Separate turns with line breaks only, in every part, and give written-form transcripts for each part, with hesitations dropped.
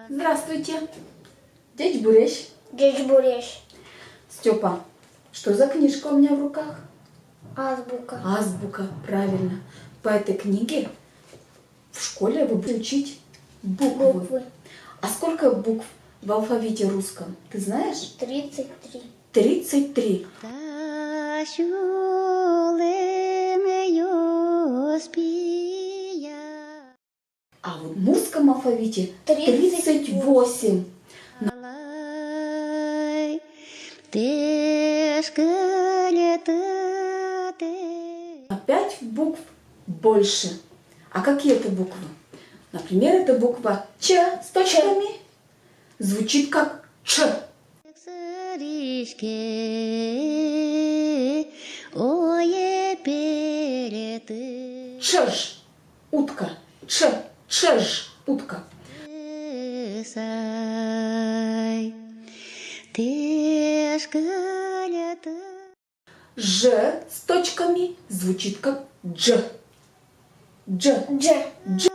Здравствуйте, дядь Бурящ.
Дядь Бурящ.
Степа, что за книжка у меня в руках?
Азбука.
Азбука, правильно. По этой книге в школе вы будете учить буквы. А сколько букв в алфавите русском? Ты знаешь?
33.
33. А в мурском алфавите 38. Опять букв больше. А какие это буквы? Например, это буква Ч с точками. Звучит как Ч. Чж. Утка. Ч. Чж. Утка. Ж с точками звучит как Дж. Дж.
Дж.
Дж.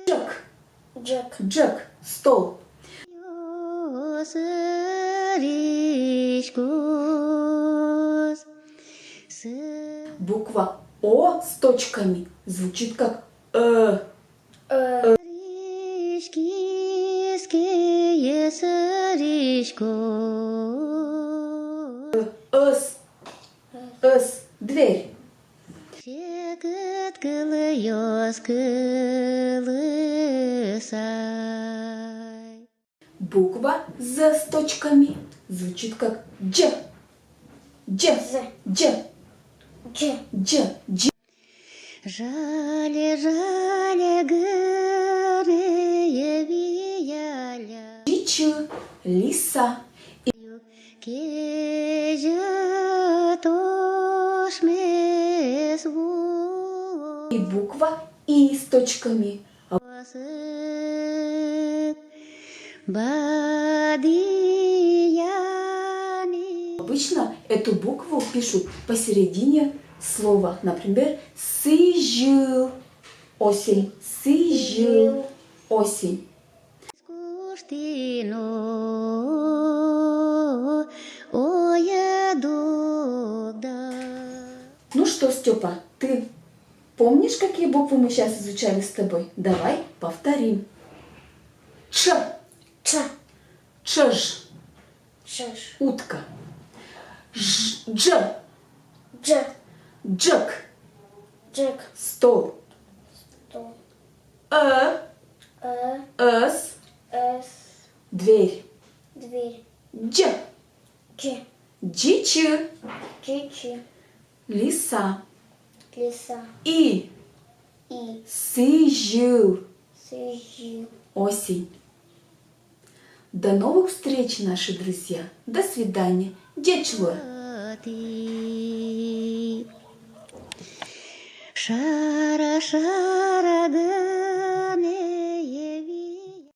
Джек.
Джек.
Джек. Стол. Буква О с точками звучит как С. С. Дверь. Буква З с точками звучит как Дж. Дж. Дж.
Дж.
Дж. Дж. Дичь. Лиса. И буква И с точками. Обычно эту букву пишут посередине слова. Например, сыжил. Осень. Сыжил. Осень. Ну что, Степа, ты помнишь, какие буквы мы сейчас изучали с тобой? Давай повторим. Ч.
Ч.
Чж.
Чж.
Утка. Дж.
Дж.
Джек.
Джек.
Стол.
Стол.
С.
С.
Дверь.
Дверь.
Дж.
Дж.
Дичь.
Чичи.
Лиса.
Лиса.
И.
И.
Сыжил.
Сыжил.
Осень. До новых встреч, наши друзья. До свидания. Дечего.
Шара, шара,